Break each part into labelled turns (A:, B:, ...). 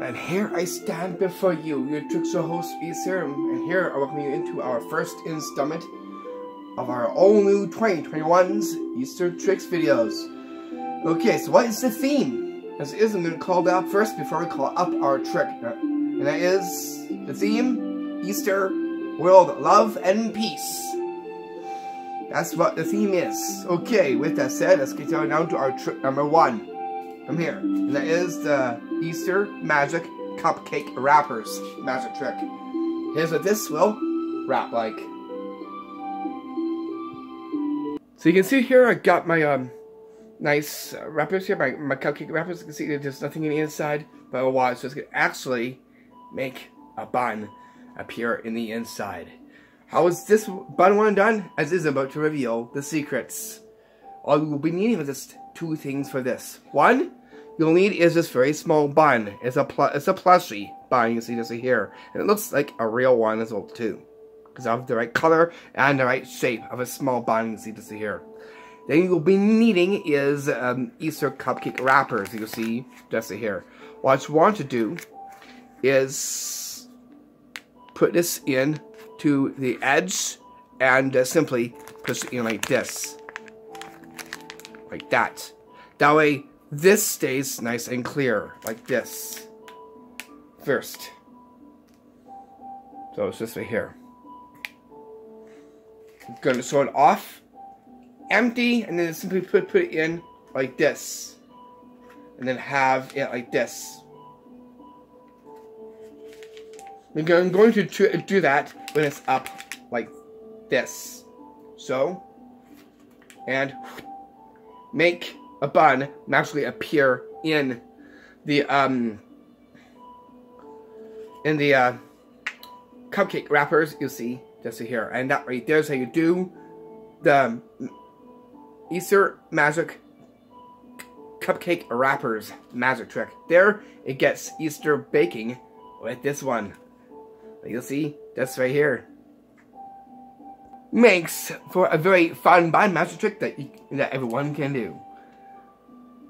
A: And here I stand before you, your trickster host Easter, and here I welcome you into our first installment of our all new 2021's Easter Tricks videos. Okay, so what is the theme? As is, I'm going to call that first before we call up our trick. And that is the theme, Easter, World, Love, and Peace. That's what the theme is. Okay, with that said, let's get down to our trick number 1. From here, and that is the Easter Magic Cupcake Wrappers magic trick. Here's what this will wrap like. So you can see here I got my nice wrappers here, my cupcake wrappers. You can see there's nothing in the inside, but watch, so it's going to actually make a bun appear in the inside. How is this bun one done? As is about to reveal the secrets. All we will be needing is just 2 things for this. 1, you'll need is this very small bun. It's a plushie bun, you can see this here. And it looks like a real one as well too. Because of the right color and the right shape of a small bun, you can see this here. Then you'll be needing is Easter cupcake wrappers, you can see just here. What you want to do is put this in to the edge and simply push it in like this. Like that. That way, this stays nice and clear, like this. First. So it's this right here. I'm gonna show it off, empty, and then simply put it in like this. And then have it like this. I'm going to do that when it's up like this. So, and make a bun magically appear in the cupcake wrappers. You see just here, and that right there is how you do the Easter magic cupcake wrappers magic trick. There it gets Easter baking with this one. You'll see that's right here. Makes for a very fun bun magic trick that everyone can do.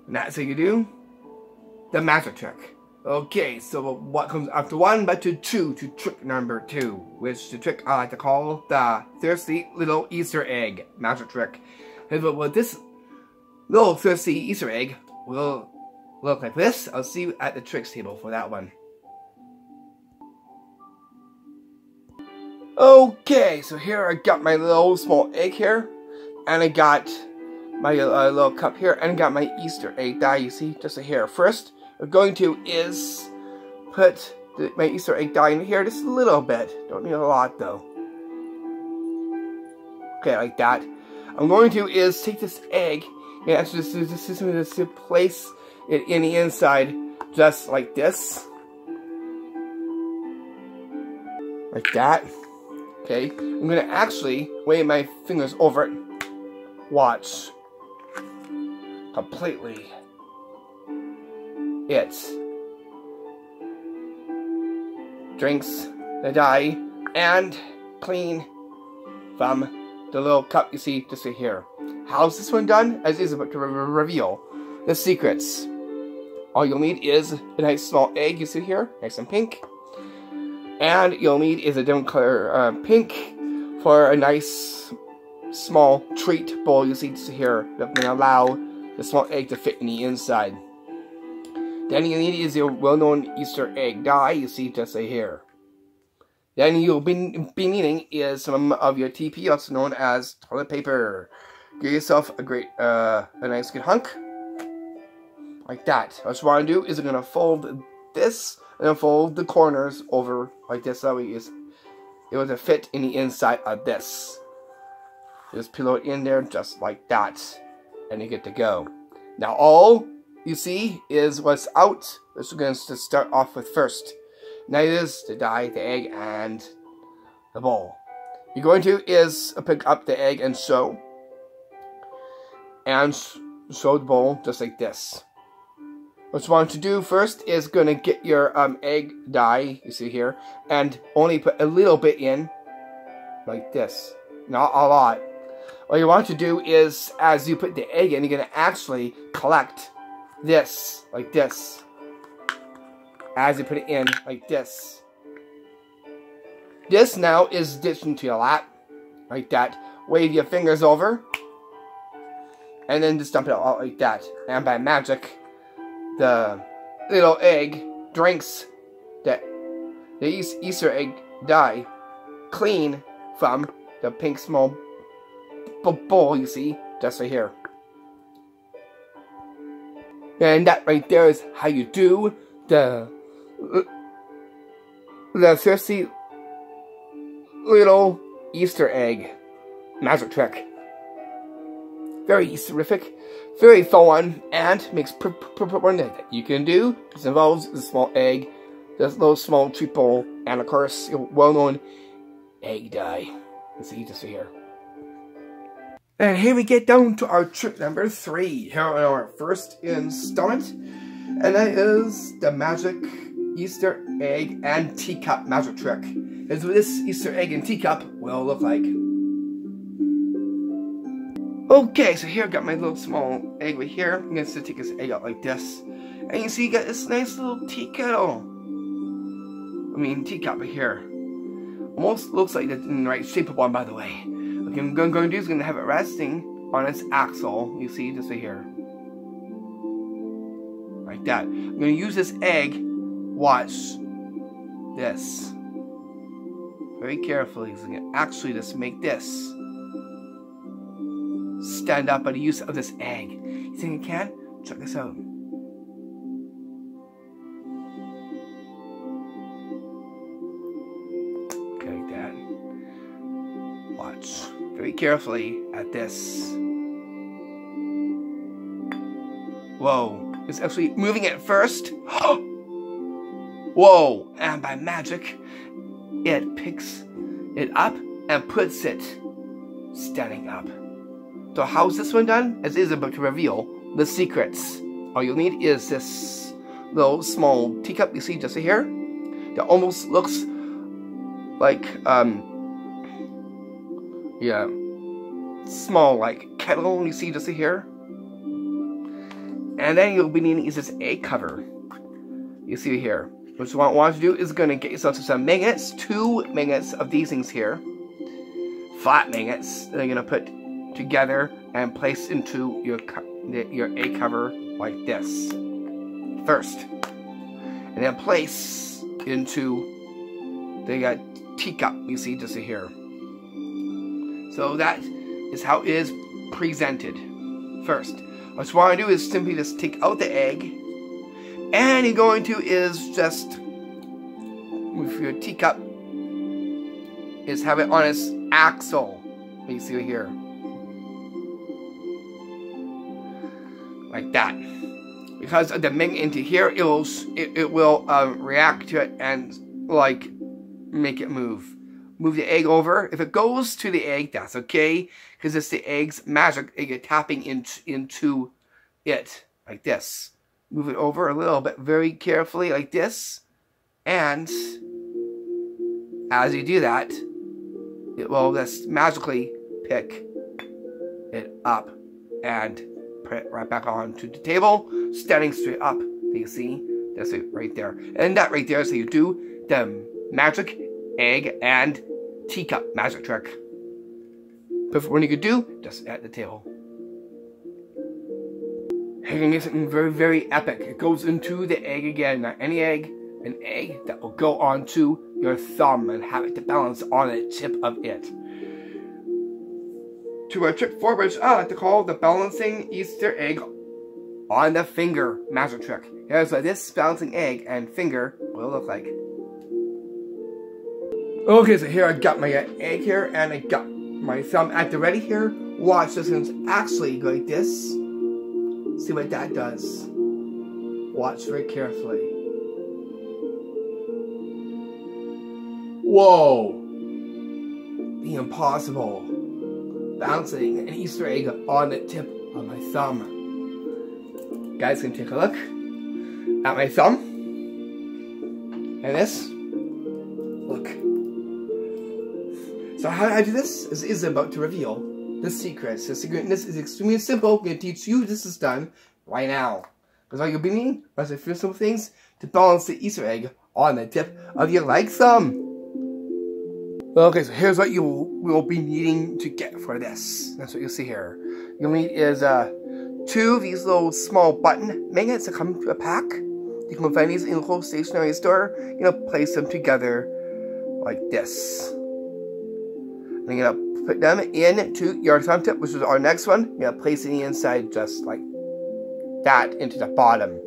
A: And that's how you do the magic trick. Okay, so what comes after 1 but to 2 to trick number 2, which the trick I like to call the thirsty little Easter egg magic trick. And what this little thirsty Easter egg will look like this, I'll see you at the tricks table for that one. Okay, so here I got my little small egg here, and I got my little cup here, and I got my Easter egg die, you see, just here. First, I'm going to is put my Easter egg die in here just a little bit. Don't need a lot though. Okay, like that. I'm going to is take this egg and actually just place it in the inside, just like this. Like that. Okay, I'm going to actually wave my fingers over it. Watch. Completely. It drinks the dye and clean from the little cup you see just right here. How's this one done? As is about to reveal the secrets. All you'll need is a nice small egg you see here, nice and pink. And you'll need is a different color pink for a nice small treat bowl you see here that can allow the small egg to fit in the inside. Then you need is your well-known Easter egg die you see just here. Then you'll be needing is some of your TP, also known as toilet paper. Get yourself a nice good hunk like that. What you want to do is you're gonna fold this and then fold the corners over like this. That way it will fit in the inside of this. Just pillow it in there just like that, and you get to go. Now all you see is what's out. This we're going to start off with first. Now it is the dye, the egg, and the bowl. You're going to is pick up the egg and sew. And sew the bowl just like this. What you want to do first is going to get your egg dye, you see here, and only put a little bit in, like this. Not a lot. What you want to do is, as you put the egg in, you're going to actually collect this, like this. as you put it in like this. This now is ditched into your lap, like that. Wave your fingers over, and then just dump it out like that. And by magic, the little egg drinks the Easter egg dye clean from the pink small bowl you see just right here. And that right there is how you do the thirsty little Easter egg magic trick. Very Easterrific, very fun, and makes one that you can do. This involves the small egg, this little small triple, and of course, your well-known egg dye. You see, just right here. And here we get down to our trick number 3. Here on our first installment, and that is the magic Easter egg and teacup magic trick. Is what this Easter egg and teacup will look like. Okay, so here I got my little small egg right here. I'm going to take this egg out like this. And you see you got this nice little tea kettle. Teacup right here. Almost looks like the right shape of one, by the way. What I'm going to do is going to have it resting on its axle. You see, just right here. Like that. I'm going to use this egg. Watch this. Very carefully. So I'm going to actually just make this stand up by the use of this egg. You think you can? Check this out. Okay, like that. Watch very carefully at this. Whoa. It's actually moving it first. Whoa. And by magic, it picks it up and puts it standing up. So how's this one done? As is about to reveal the secrets. All you'll need is this little small teacup you see just here. That almost looks like small like kettle you see just here. And then you'll be needing is this egg cover. You see here. What you want to do is going to get yourself to some magnets, 2 magnets of these things here. Flat magnets that you're going to put together and place into your egg cover like this first, and then place into the teacup you see just here. So that is how it is presented. First, what you want to do is simply just take out the egg, and you're going to is just with your teacup is have it on its axle. You see here. Like that, because of the magnet into here, it will react to it and like make it move. Move the egg over. If it goes to the egg, that's okay, because it's the egg's magic. You're tapping into it like this. Move it over a little bit, very carefully, like this, and as you do that, it will just magically pick it up and put it right back onto the table, standing straight up. Do you see? That's it right there. And that right there is how you do the magic egg and teacup magic trick. Perfect one you could do just at the table. You're gonna get something very, very epic. It goes into the egg again. Not any egg, an egg that will go onto your thumb and have it to balance on the tip of it. To a trick 4, which I like to call the balancing Easter egg on the finger magic trick. Here's what this balancing egg and finger will look like. Okay, so here I got my egg here, and I got my thumb at the ready here. Watch, this one's actually go like this. See what that does. Watch very carefully. Whoa! The impossible. Bouncing an Easter egg on the tip of my thumb. Guys can take a look at my thumb. And this. Look. So how I do this is about to reveal the secrets. The secret this is extremely simple. I'm going to teach you this is done right now. Because all you'll be needing, once I feel some things, to balance the Easter egg on the tip of your right thumb. Okay, so here's what you will be needing to get for this. That's what you'll see here. You'll need is 2 of these little small button magnets that come to a pack. You can find these in a local stationery store. You're gonna place them together like this. And you're gonna put them into your thumb tip, which is our next one. You're gonna place it inside just like that into the bottom.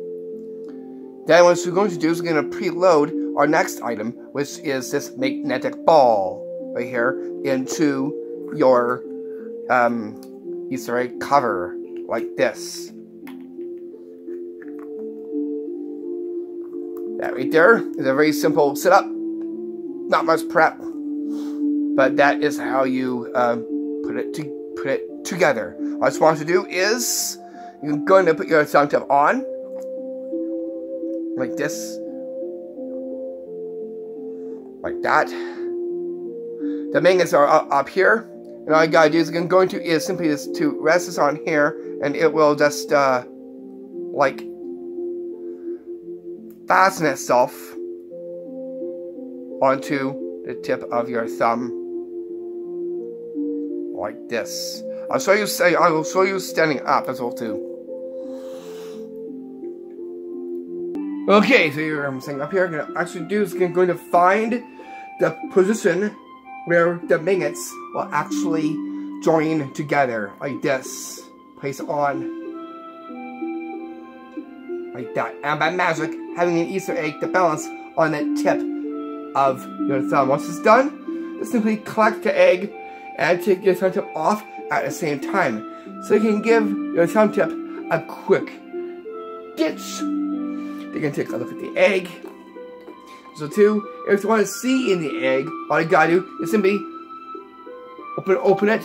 A: Then what we're going to do is we're going to preload our next item, which is this magnetic ball right here, into your Easter egg cover like this. That right there is a very simple setup, not much prep, but that is how you put it together. What I just want to do is you're going to put your thumb tip on like this, like that. The magnets are up here, and all you gotta do is simply just to rest this on here, and it will just like fasten itself onto the tip of your thumb like this. I will show you standing up as well too. Okay, so you're standing up here. I'm gonna actually do is going to find the position where the magnets will actually join together like this. Place it on like that, and by magic, having an Easter egg to balance on the tip of your thumb. Once it's done, just simply collect the egg and take your thumb tip off at the same time, so you can give your thumb tip a quick ditch. You can take a look at the egg. So too, if you want to see in the egg, all you gotta do is simply open it,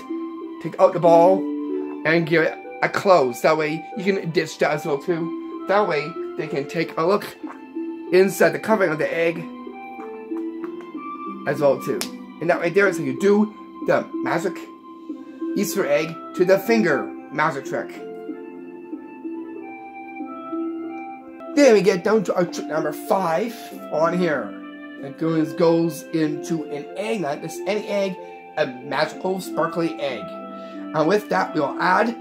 A: take out the ball, and give it a close. That way you can ditch that as well too. That way they can take a look inside the covering of the egg as well too. And that right there is how you do the magic Easter egg to the finger magic trick. Then we get down to our trick number 5 on here. It goes into an egg, not just any egg, a magical sparkly egg. And with that, we will add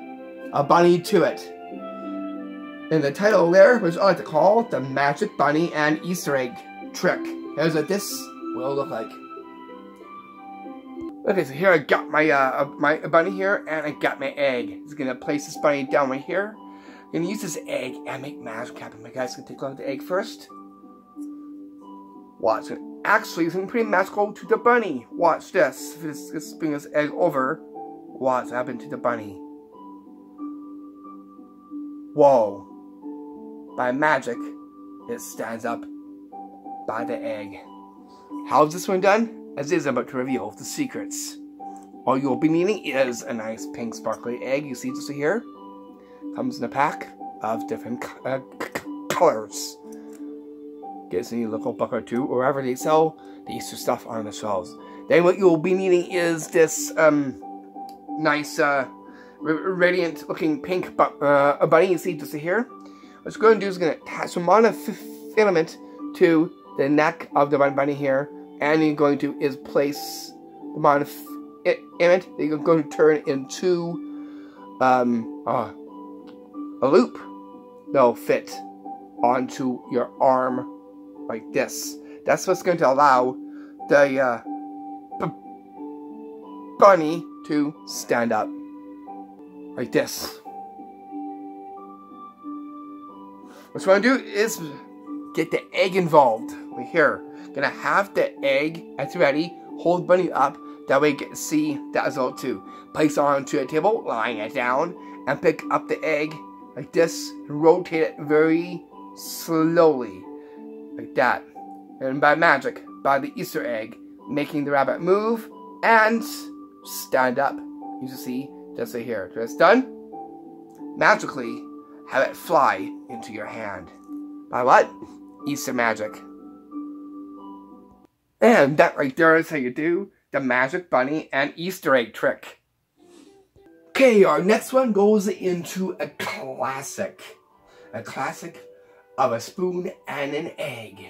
A: a bunny to it. And the title there, which I like to call the Magic Bunny and Easter Egg Trick. Here's what this will look like. Okay, so here I got my my bunny here, and I got my egg. Just gonna place this bunny down right here. I'm gonna use this egg and make magic happen. My guys can take a look at the egg first. Watch it. Actually, something pretty magical to the bunny. Watch this. Let's bring this egg over. Watch what happened to the bunny. Whoa. By magic, it stands up by the egg. How's this one done? As is about to reveal the secrets. All you'll be needing is a nice pink sparkly egg. You see this here? Comes in a pack of different colors. Get any local book or two, or wherever they sell the Easter stuff on the shelves. Then what you'll be needing is this nice radiant looking pink bunny. You see just here? What you're going to do is going to attach some monofilament to the neck of the bunny here, and you're going to place the monofilament that you're going to turn into a loop that'll fit onto your arm like this. That's what's going to allow the bunny to stand up like this. What you want to do is get the egg involved right here. Gonna have the egg at the ready, hold bunny up, that way you get to see that as well too. Place it onto a table, lying it down, and pick up the egg like this, and rotate it very slowly, like that. And by magic, by the Easter egg, making the rabbit move and stand up. You can see just right here. When it's done, magically have it fly into your hand. By what? Easter magic. And that right there is how you do the Magic Bunny and Easter egg trick. Okay, our next one goes into a classic of a spoon and an egg.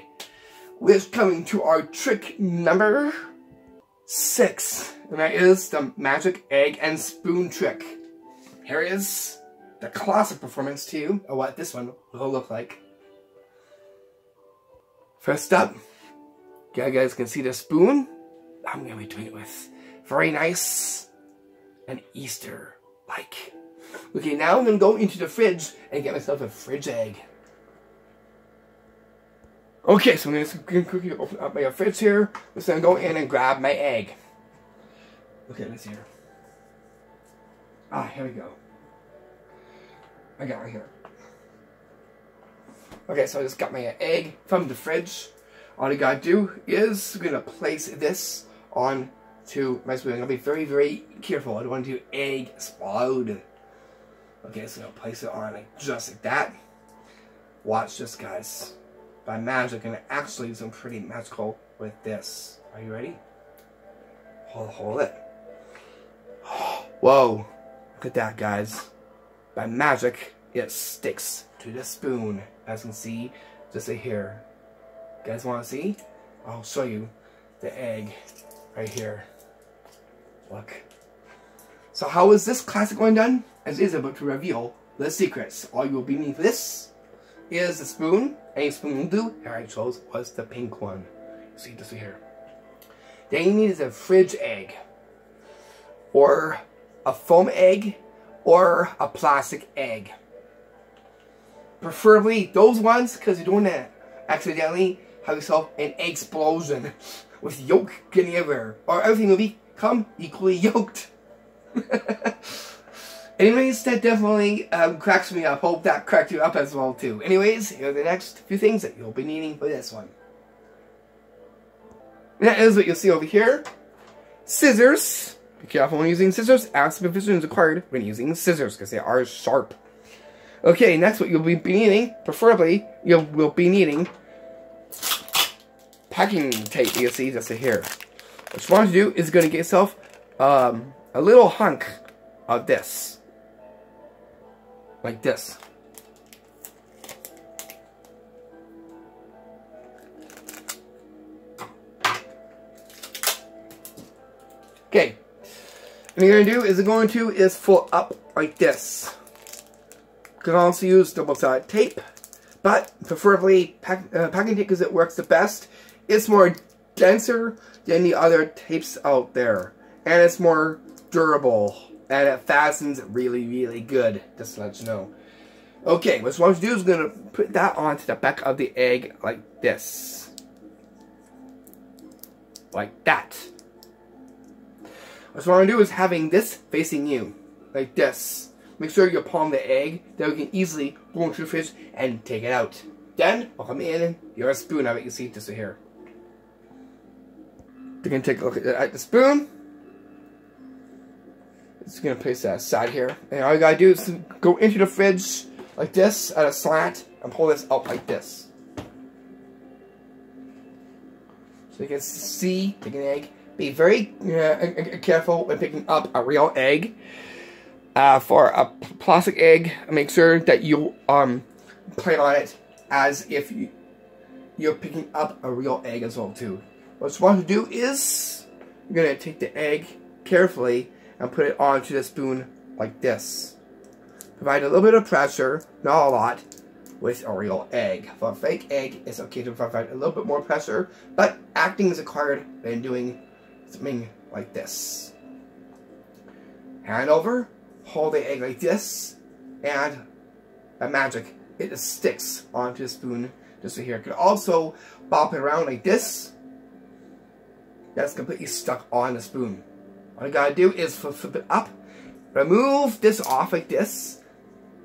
A: We're coming to our trick number 6. And that is the magic egg and spoon trick. Here is the classic performance to you of what this one will look like. First up, you guys can see the spoon. I'm going to be doing it with very nice and Easter-like. Okay, now I'm going to go into the fridge and get myself a fridge egg. Okay, so I'm going to quickly open up my fridge here. I'm just going to go in and grab my egg. Okay, let's see here. Ah, here we go. I got it right here. Okay, so I just got my egg from the fridge. All you gotta do is we're gonna place this on to my spoon. I'll be very, very careful. I don't want to do egg explode. Okay, so I'll place it on like just like that. Watch this, guys. By magic, and actually do something pretty magical with this. Are you ready? Hold it. Whoa! Look at that, guys. By magic, it sticks to the spoon. As you can see, just right here. You guys want to see? I'll show you the egg right here. Look. So how is this classic one done? As is about to reveal the secrets. All you will be needing for this is the spoon. Any spoon will do. Here I chose was the pink one. See this right here. Then you need is a fridge egg, or a foam egg, or a plastic egg. Preferably those ones, because you don't want to accidentally have yourself an egg explosion with yolk getting everywhere, or everything will become equally yolked. Anyways, that definitely cracks me up. Hope that cracked you up as well too. Anyways, here are the next few things that you'll be needing for this one. And that is what you'll see over here. Scissors. Be careful when using scissors. Ask supervision is required when using scissors because they are sharp. Okay, next what you'll be needing, preferably, you will be needing packing tape. You see just here. What you want to do is going to get yourself a little hunk of this. Like this. Okay. What you're going to do is fold up like this. You can also use double-sided tape, but preferably packing tape because it works the best. It's more denser than the other tapes out there, and it's more durable, and it fastens really, really good, just to let you know. Okay, what you want to do is going to put that onto the back of the egg like this. Like that. What you want to do is having this facing you, like this. Make sure you palm the egg, that we can easily go into the fridge and take it out. Then, I'll come in, your spoon of it, you see this right here. You can take a look at the spoon. Just gonna place that aside here. And all you gotta do is go into the fridge like this at a slant and pull this out like this. So you can see, take an egg. Be very careful when picking up a real egg. For a plastic egg, make sure that you play on it as if you're picking up a real egg as well too. What you want to do is you're gonna take the egg carefully and put it onto the spoon like this. Provide a little bit of pressure, not a lot, with a real egg. For a fake egg, it's okay to provide a little bit more pressure, but acting is required when doing something like this. Hand over. Hold the egg like this, and by magic, it just sticks onto the spoon just right here. You can also bop it around like this. That's completely stuck on the spoon. All you gotta do is flip it up, remove this off like this.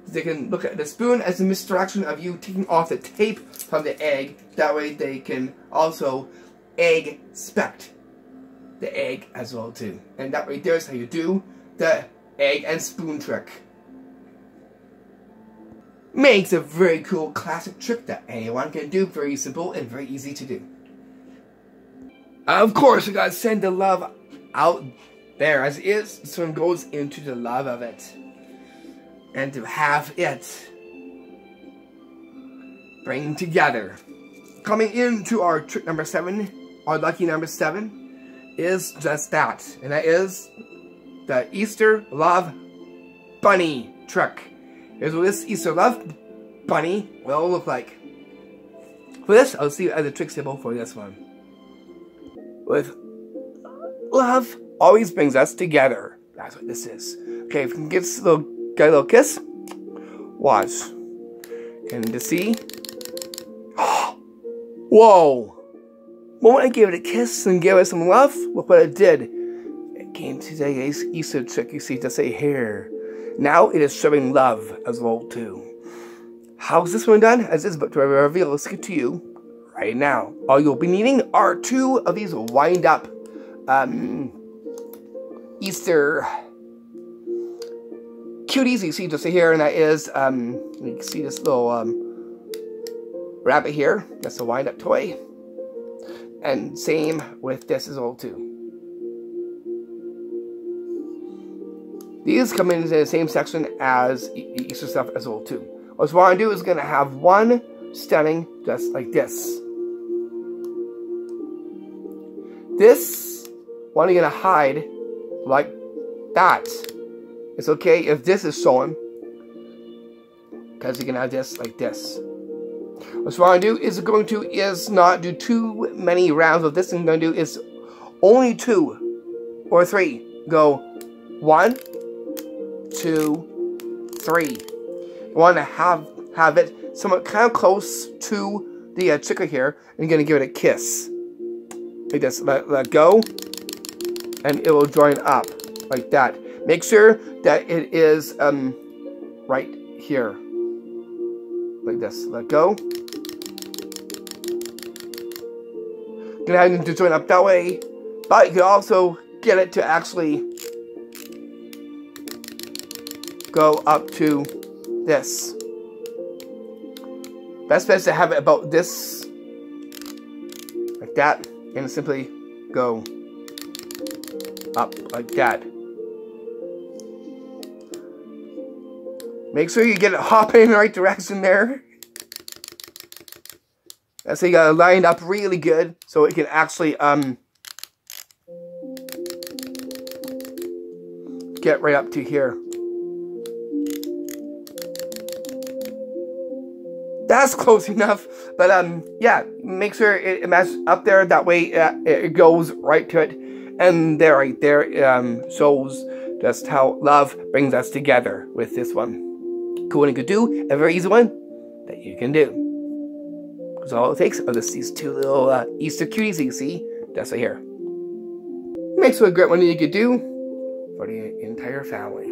A: They can look at the spoon as a misdirection of you taking off the tape from the egg. That way they can also egg inspect the egg as well too. And that right there is how you do the egg and spoon trick. Makes a very cool classic trick that anyone can do. Very simple and very easy to do. Of course, we gotta send the love out there as it is. This one goes into the love of it. And to have it bring together. Coming into our trick number 7, our lucky number 7, is just that. And that is the Easter Love Bunny trick. Here's what this Easter Love Bunny will look like. For this, I'll see you at the trick table for this one. With love always brings us together. That's what this is. Okay, if we can get a little kiss. Watch. And to see. Whoa! The moment I gave it a kiss and gave it some love, look what it did. It came to today's Easter trick, you see, to say here. Now it is showing love as well too. How's this one done? As this book to reveal, let's get to you right now. All you'll be needing are 2 of these wind up Easter cuties you see just here, and that is you can see this little rabbit here. That's a wind up toy. And same with this as well too. These come into the same section as Easter stuff as well too. What I want to do is going to have one standing just like this. This one I'm going to hide like that. It's okay if this is showing, because you can have this like this. What I want to do is not do too many rounds of this. I'm going to do is only 2 or 3. Go 1, 2, 3. You want to have it somewhat kind of close to the chicken here, and you're going to give it a kiss. Like this. Let go, and it will join up like that. Make sure that it is right here. Like this. Let go. Gonna have it to join up that way, but you can also get it to actually go up to this. Best bet is to have it about this, like that, and simply go up like that. Make sure you get it hopping in the right direction there. So you got it lined up really good, so it can actually get right up to here. That's close enough, but yeah, make sure it matches up there. That way, it goes right to it, and there, right there, shows just how love brings us together with this one. Cool one you could do, a very easy one that you can do. Because all it takes are these 2 little Easter cuties that you see just right here. Makes for a great one that you could do for the entire family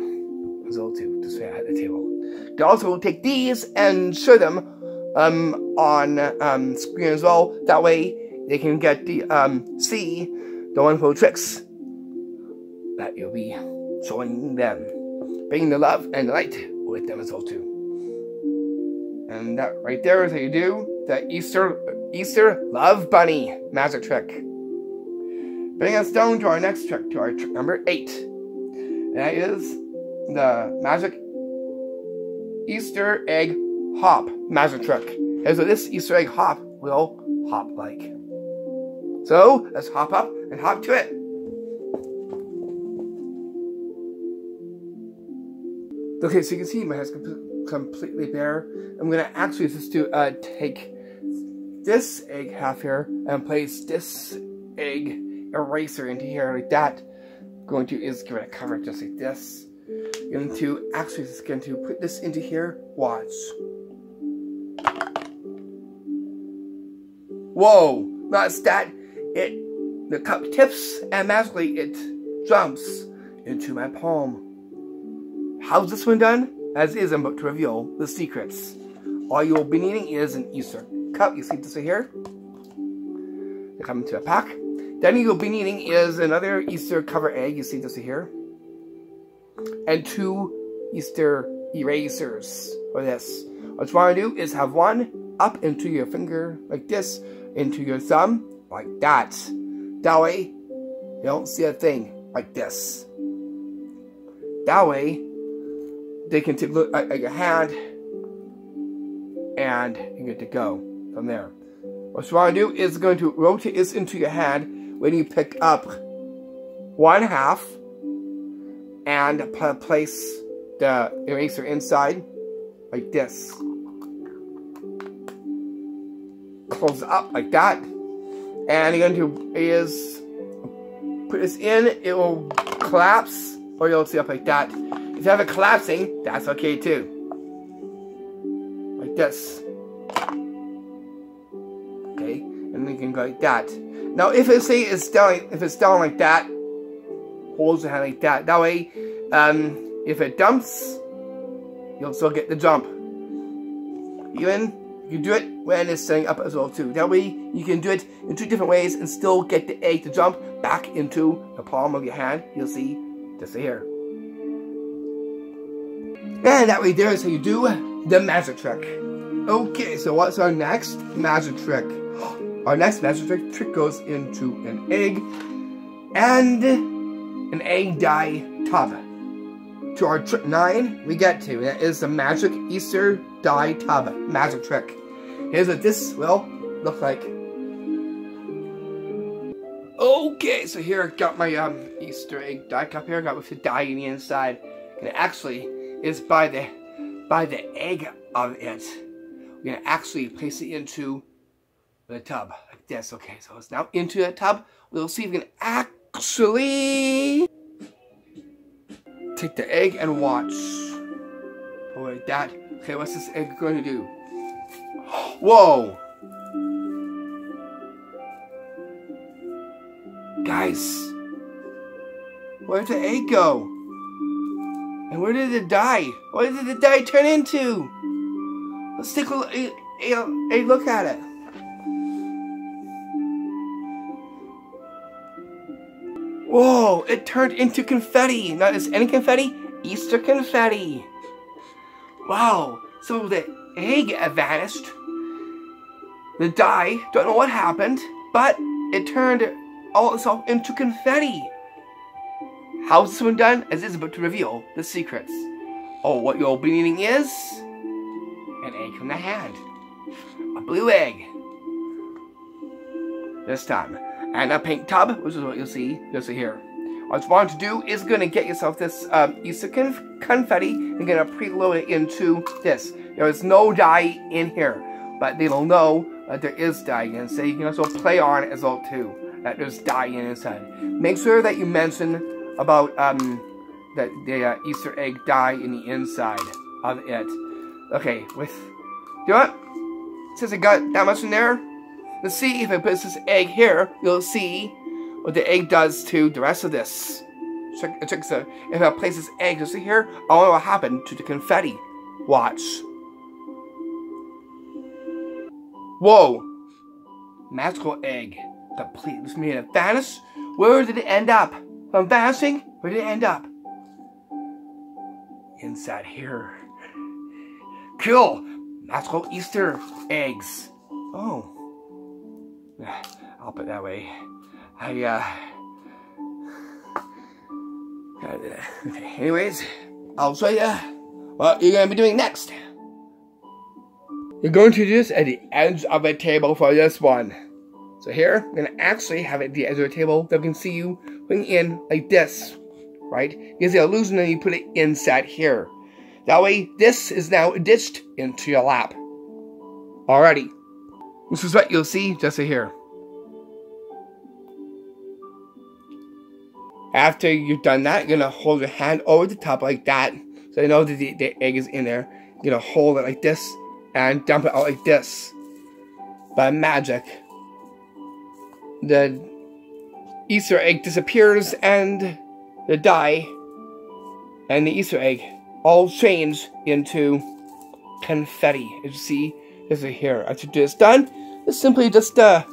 A: as well too, just at the table. You can also take these and show them on screen as well. That way they can get the see the wonderful tricks that you'll be showing them, bringing the love and the light with them as well too. And that right there is how you do the Easter Love Bunny magic trick. Bringing us down to our next trick, to our trick number 8. And that is the magic Easter egg hop magic trick. Here's what this Easter egg hop will hop like. So let's hop up and hop to it. Okay, so you can see my head's completely bare. I'm gonna actually just do take this egg half here and place this egg eraser into here like that. Going to is give it a cover just like this. Going to actually just going to put this into here. Watch. Whoa! That's that. The cup tips and magically it jumps into my palm. How's this one done? As is, I'm about to reveal the secrets. All you'll be needing is an Easter cup. You see this right here? They come into a pack. Then you'll be needing is another Easter cover egg. You see this right here? And 2 Easter erasers for this. What you want to do is have one up into your finger like this, into your thumb like that. That way, you don't see a thing like this. That way, they can take a look at your hand and you're good to go from there. What you want to do is going to rotate this into your hand when you pick up 1/2 and place the eraser inside like this. Close it up like that. And you're going to is put this in, it will collapse, or you'll see up like that. If you have it collapsing, that's okay too. Like this. Okay, and then you can go like that. Now if it say it's down, if it's down like that, hold your hand like that. That way, if it dumps, you'll still get the jump. Even you can do it when it's setting up as well too. That way you can do it in 2 different ways and still get the egg to jump back into the palm of your hand. You'll see just here. And that way there is how you do the magic trick. Okay, so what's our next magic trick? Our next magic trick goes into an egg and an egg dye tub. To our trick 9 we get to, and that is the magic Easter dye tub magic trick. Here's what this will look like. Okay, so here I got my Easter egg dye cup here. I got with the dye in the inside, and actually it's by the egg of it. We're gonna actually place it into the tub like this. Okay, so it's now into the tub. We'll see if we can actually take the egg and watch. Oh, like that. Okay, what's this egg going to do? Whoa! Guys, where did the egg go? And where did it dye? What did the dye turn into? Let's take a look at it. Whoa, it turned into confetti. Not just any confetti, Easter confetti. Wow, so the egg vanished. The dye, don't know what happened, but it turned all itself into confetti. How's this one done? As is about to reveal the secrets. Oh, what you'll be needing is an egg from the hand. A blue egg. This time. And a pink tub, which is what you'll see just here. What you want to do is going to get yourself this Easter confetti and going to preload it into this. There is no dye in here, but they'll know that there is dye in, so you can also play on it as well too, that there's dye inside. Make sure that you mention about the Easter egg dye in the inside of it. Okay, with, you know what? Since I got that much in there, let's see if I put this egg here, you'll see what the egg does to the rest of this. Check so if I place this egg just here, I wonder what will happen to the confetti. Watch. Whoa! Magical egg. Complete. This made it vanish. Where did it end up? From vanishing, where did it end up? Inside here. Cool! Magical Easter eggs. Oh. I'll put it that way. Okay, anyways, I'll show you what you're going to be doing next. You're going to do this at the edge of a table for this one. So here, I'm going to actually have it at the edge of the table so I can see you putting in like this, right? Gives the illusion that you put it inside here. That way, this is now ditched into your lap. Alrighty. This is what you'll see just here. After you've done that, you're going to hold your hand over the top like that. So you know that the egg is in there. You're going to hold it like this and dump it out like this. By magic, the Easter egg disappears and the dye and the Easter egg all change into confetti. As you see, this is here. After this is done, it's simply just put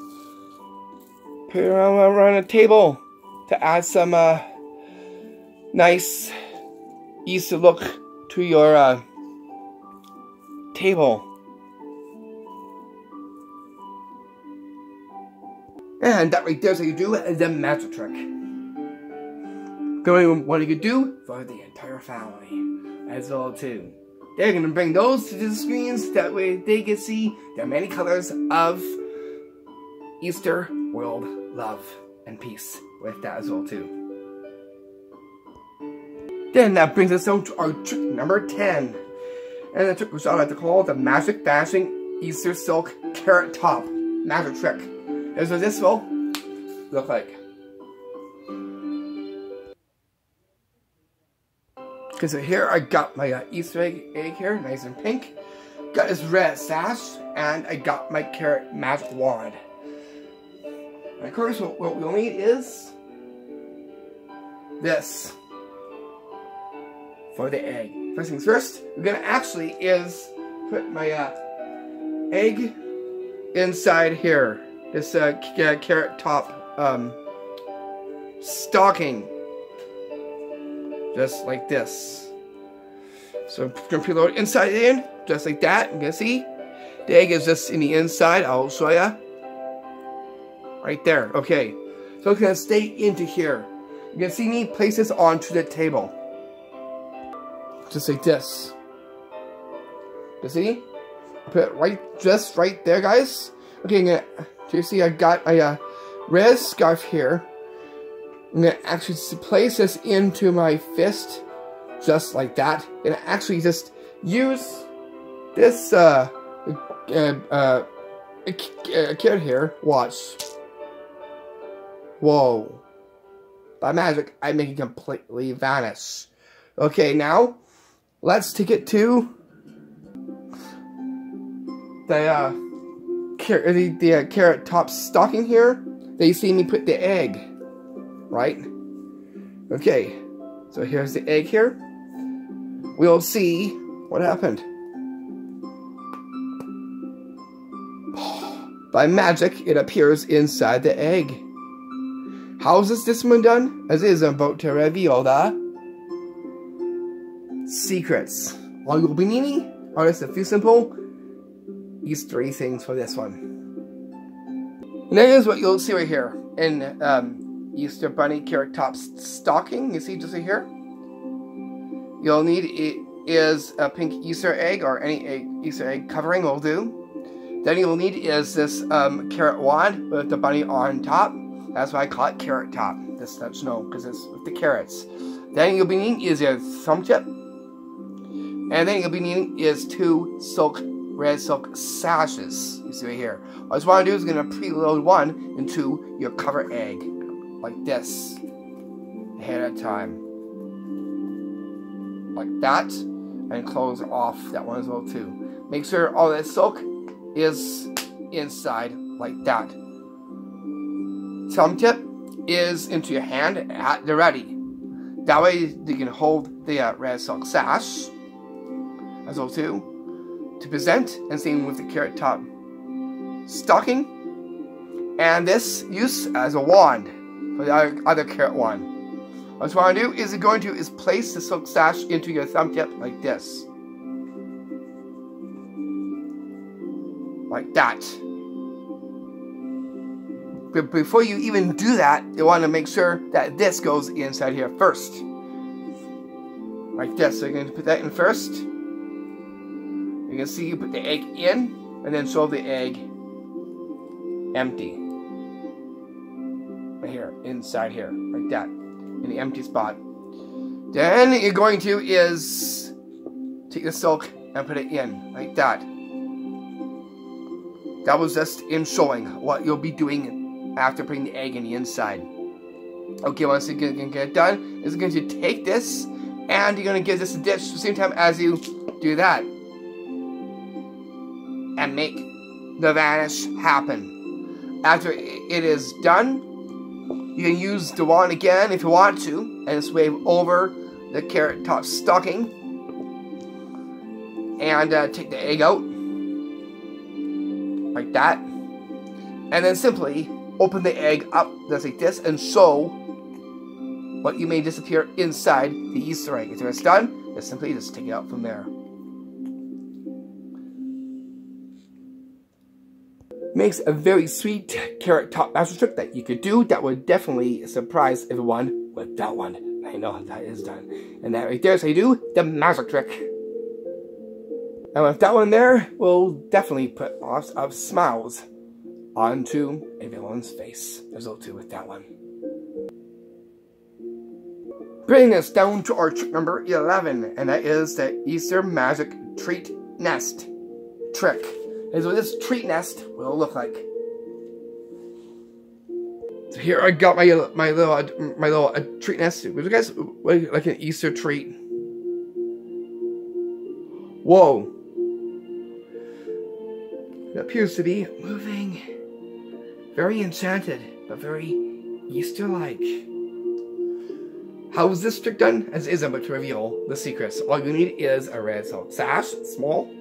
A: it around a table to add some nice Easter look to your table. And that right there is how you do the magic trick. Going what you could do for the entire family as well too. they're going to bring those to the screens. That way they can see the many colors of Easter world love and peace with that as well too. Then that brings us down to our trick number 10. And the trick which I like to call the Magic Vanishing Easter Silk Carrot Top Magic Trick. Here's what this will look like. Okay, so here I got my Easter egg here, nice and pink. Got this red sash, and I got my carrot magic wand. And of course, what we'll need is this for the egg. First things first, we're gonna actually is put my egg inside here. This carrot top stocking, just like this. So I'm gonna preload it inside in, just like that. You can see the egg is just in the inside. I'll show ya. Right there. Okay. So it's gonna stay into here. You can see me place this onto the table. Just like this. You see? Put it just right there, guys. Okay, do you see I got a red scarf here. I'm gonna actually place this into my fist, just like that, and actually just use this carrot here. Watch. Whoa! By magic, I make it completely vanish. Okay, now let's take it to the carrot top stocking here. That you see me put the egg, right? Okay, so here's the egg here. We'll see what happened. By magic, it appears inside the egg. How is this one done? As is, I'm about to reveal the secrets. All you'll be needing are just a few simple Eastery things for this one. And that is what you'll see right here in Easter Bunny Carrot Top stocking. You see just right here? You'll need is a pink Easter egg or any Easter egg covering will do. Then you'll need is this carrot wand with the bunny on top. That's why I call it Carrot Top. This lets you know because it's with the carrots. Then you'll be needing is your thumb tip. And then you'll be needing is 2 red silk sashes. You see right here. What I just want to do is going to preload one into your cover egg. Like this. Ahead of time. Like that. And close off that one as well too. Make sure all that silk is inside like that. Thumb tip is into your hand at the ready. That way you can hold the red silk sash as well too to present, and same with the carrot top stocking, and this use as a wand for the other carrot wand. What you want to do is place the silk sash into your thumb tip like this, like that. But before you even do that, you want to make sure that this goes inside here first. Like this. So you're going to put that in first. You can see you put the egg in, and then show the egg empty. Right here, inside here, like that, in the empty spot. Then you're going to is take the silk and put it in, like that. That was just in showing what you'll be doing after putting the egg in the inside. Okay, once you get it done, it's going to take this, and you're going to give this a ditch at the same time as you do that. And make the vanish happen. After it is done, you can use the wand again if you want to, and just wave over the carrot top stocking, and take the egg out, like that, and then simply open the egg up just like this and show what you may disappear inside the Easter egg. After it's done, just simply take it out from there. Makes a very sweet carrot top magic trick that you could do that would definitely surprise everyone with that one. I know how that is done. And that right there is how you do the magic trick. And with that one there, we'll definitely put lots of smiles onto a villain's face. There's all two with that one. Bringing us down to our trick number 11, and that is the Easter magic treat nest trick. Is what this treat nest will look like. So here I got my little treat nest. Would you guys like an Easter treat? Whoa! It appears to be moving. Very enchanted, but very Easter-like. How is this trick done? As is about to reveal the secrets. All you need is a red silk sash, small,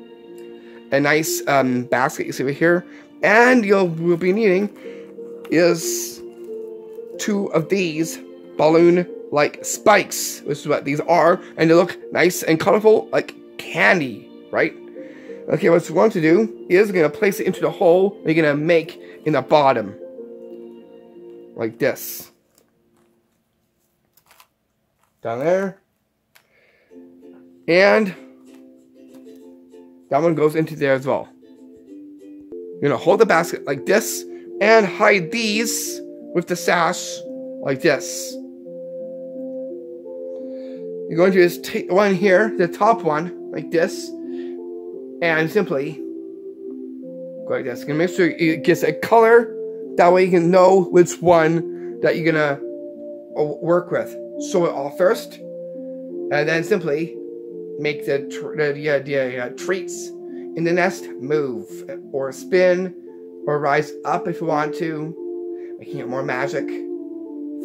A: a nice basket you see over here, and we'll be needing is 2 of these balloon-like spikes, which is what these are, and they look nice and colorful like candy, right? Okay, what we want to do is we're going to place it into the hole we're going to make in the bottom. Like this. Down there. And that one goes into there as well. You're going to hold the basket like this and hide these with the sash like this. You're going to just take one here, the top one, like this, and simply go like this. You're going to make sure it gets a color. That way you can know which one that you're going to work with. Show it all first. And then simply make the treats in the nest move. Or spin. Or rise up if you want to. Making it more magic.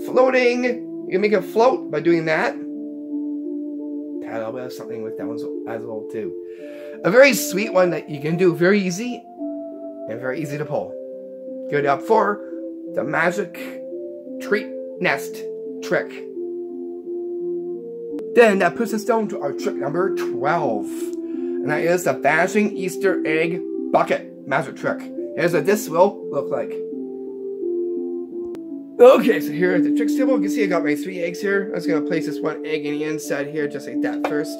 A: Floating. You can make it float by doing that. Add a little bit of something with that one as well too. A very sweet one that you can do very easy and very easy to pull. Good up for the magic treat nest trick. Then that puts us down to our trick number 12. And that is the vanishing Easter egg bucket magic trick. Here's what this will look like. Okay, so here at the tricks table, you can see I got my 3 eggs here. I'm just going to place this one egg in the inside here, just like that first.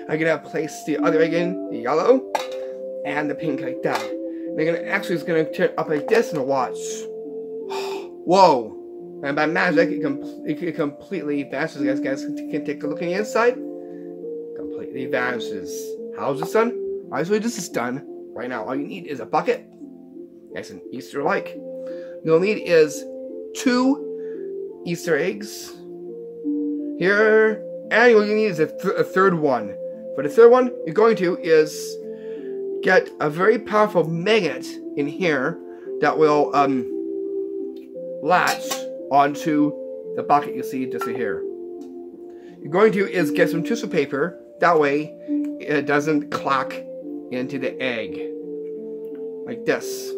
A: I'm going to place the other egg in, the yellow, and the pink like that. And I'm just going to turn it up like this and watch. Whoa! And by magic, it completely vanishes. You guys can take a look in the inside. Completely vanishes. How's this done? Obviously, this is done right now. All you need is a bucket. Nice and Easter-like. You'll need is 2 Easter eggs here, and what you need is a third one. For the third one, you're going to is get a very powerful magnet in here that will latch onto the bucket you see just here. You're going to is get some tissue paper, that way it doesn't clack into the egg like this.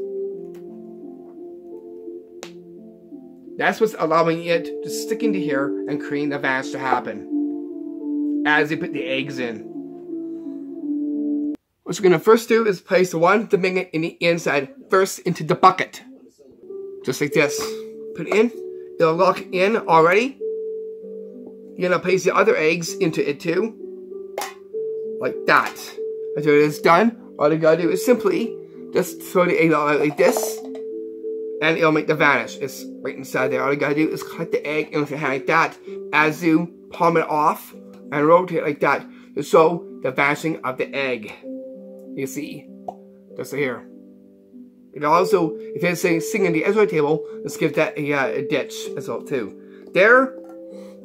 A: That's what's allowing it to stick into here and creating the vanish to happen as you put the eggs in. What you're going to first do is place the magnet in the inside first into the bucket. Just like this. Put it in. It'll lock in already. You're going to place the other eggs into it too. Like that. After it is done, all you got to do is simply just throw the egg out like this. And it'll make the vanish. It's right inside there. All you gotta do is cut the egg in with your hand like that as you palm it off and rotate it like that to show the vanishing of the egg. You see, just here. It also, if it's sitting on the edge of the table, let's give that a ditch as well too. There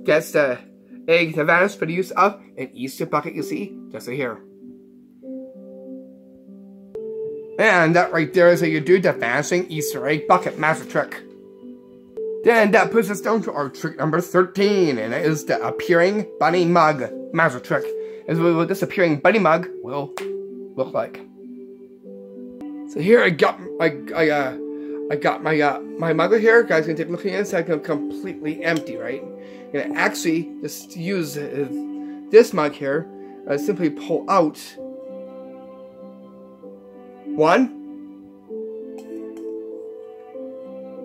A: gets the egg to vanish for the use of an Easter bucket. You see, just here. And that right there is how you do the vanishing Easter egg bucket magic trick. Then that puts us down to our trick number 13, and that is the appearing bunny mug magic trick. Is what this appearing bunny mug will look like. So here I got my mug here. Guys, gonna take a look at the inside. It's completely empty, right? I'm gonna actually just use this mug here. Simply pull out 1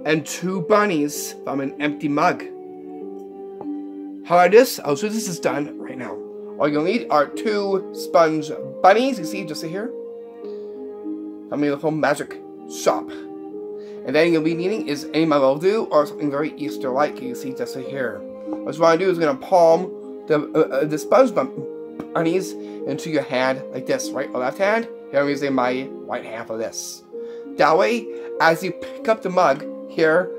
A: and 2 bunnies from an empty mug. How this? This is done right now. All you'll need are 2 sponge bunnies, you see, just here. I mean, the whole magic shop. And then you'll be needing is a mildew or something very Easter-like. You see, just here. What you want to do is going to palm the sponge bunnies into your hand like this, right or left hand. Here I'm using my right hand for this. That way, as you pick up the mug here,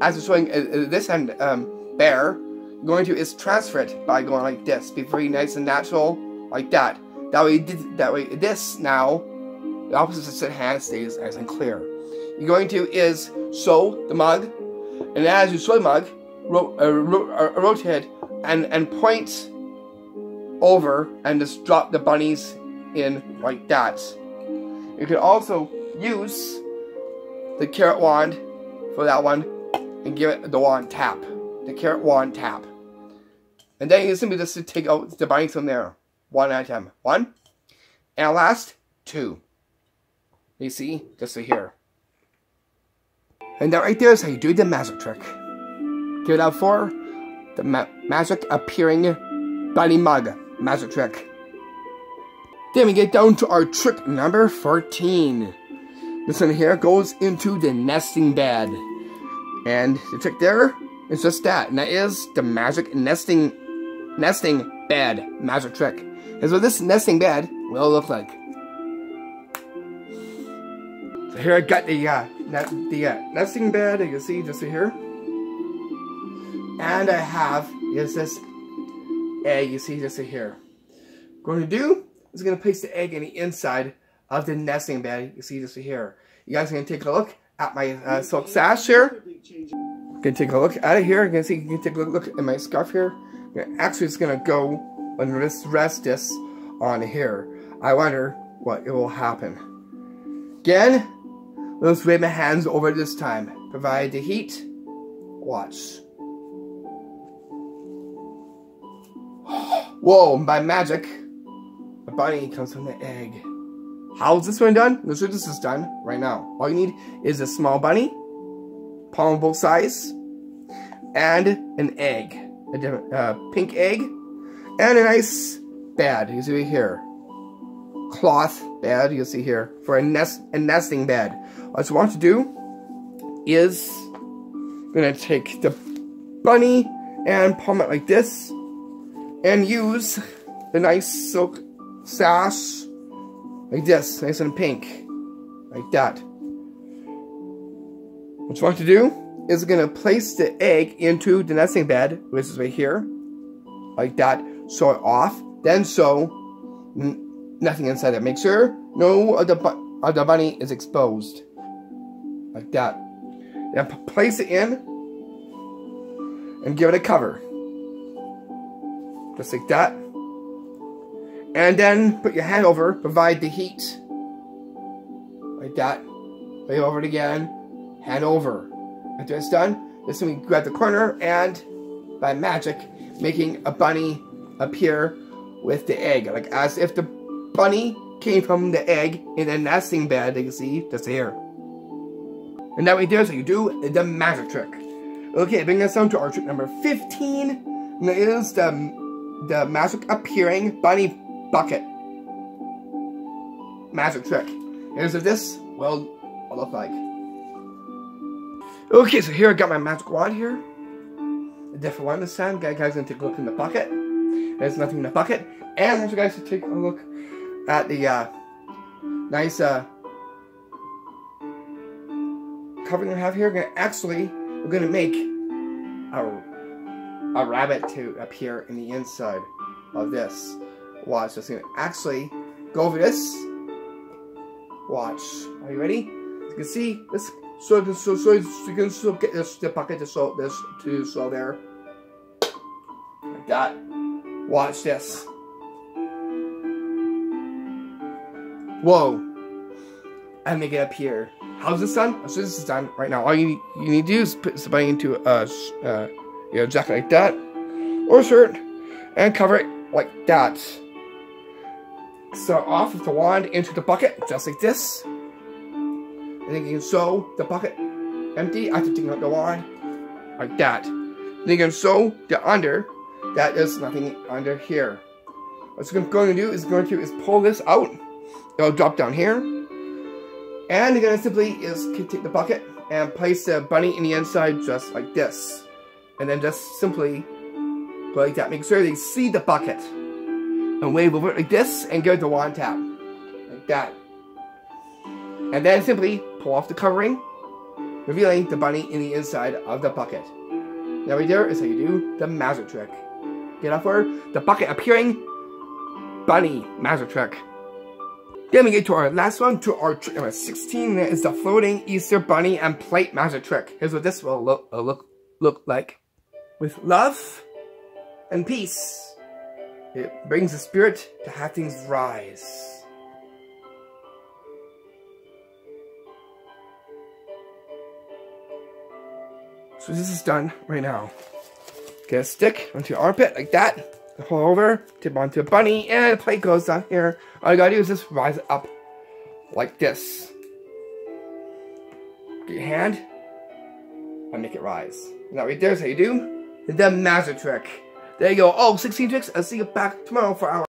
A: as it's showing this hand bare, you're going to is transfer it by going like this. Be very nice and natural, like that. That way, this now, the opposite hand stays nice and clear. You're going to is show the mug, and as you show the mug, rotate and point over and just drop the bunnies in like that. You can also use the carrot wand for that one and give it the wand tap. The carrot wand tap. And then you simply just take out the bunnies from there. One at a time. One. And last, two. You see? Just here. And that right there is how you do the magic trick. Give it out for the magic appearing bunny mug magic trick. Then we get down to our trick number 14. This one here goes into the nesting bed. And the trick there is just that. And that is the magic nesting bed magic trick. And so this nesting bed will look like. So here I got the nesting bed, you can see just here. And I have is this egg, you see just here. What I'm going to do is going to place the egg in the inside of the nesting bed, you see just here. You guys are going to take a look at my silk sash here. You can take a look at it here. You can see, you can take a look at my scarf here. Actually, it's going to go and rest this on here. I wonder what it will happen. Again, let's wave my hands over this time. Provide the heat. Watch. Whoa, by magic, a bunny comes from the egg. How is this one done? This is done right now. All you need is a small bunny, palmable size, and an egg. A different pink egg, and a nice bed. You see here. Cloth bed, you see here, for a nesting bed. What you want to do is gonna take the bunny and palm it like this, and use the nice silk sash like this, nice and pink, like that. What you want to do is gonna place the egg into the nesting bed, which is right here, like that. Sew it off, then sew nothing inside it. Make sure no of the bunny is exposed, like that. Then place it in and give it a cover, just like that. And then put your hand over, provide the heat, like that. Lay over it again, hand over. After it's done, this time we grab the corner and, by magic, making a bunny appear with the egg. Like as if the bunny came from the egg in a nesting bed, you can see, just here. And that way there's how you do the magic trick. Okay, bringing us down to our trick number 15. And that is the magic appearing bunny bucket magic trick. Here's what this will look like. Okay, so here I got my magic wand here. A different one this time. Guys gonna take a look in the bucket. There's nothing in the bucket. And I want you guys to take a look at the nice covering I have here. We're gonna make a rabbit to appear in the inside of this. Watch, just gonna actually go over this. Watch. Are you ready? You can see this. So you can still get the bucket to sew there. Like that. Watch this. Whoa. And make it appear. How's this done? So this is done right now. All you need to do is put somebody into a jacket like that, or a shirt, and cover it like that. Start off with the wand into the bucket, just like this. And then you can sew the bucket empty after taking out the wand, like that. Then you can sew the under, that is nothing under here. What I'm going to do is pull this out. It'll drop down here. And you're going to simply take the bucket and place the bunny in the inside just like this. And then just simply go like that. Make sure they see the bucket. And wave over it like this and give it the wand tap. Like that. And then simply pull off the covering, revealing the bunny in the inside of the bucket. Now right there is how you do the magic trick. Get off where the bucket appearing, bunny magic trick. Then we get to our last one, to our trick number 16. That is the floating Easter bunny and plate magic trick. Here's what this will look like. With love and peace, it brings the spirit to have things rise. So this is done right now. Get a stick onto your armpit like that. Pull over, tip onto a bunny, and the plate goes down here. All you gotta do is just rise it up like this. Get your hand and make it rise. Now right there's how you do the magic trick. There you go. Oh, 16 tricks. I'll see you back tomorrow for our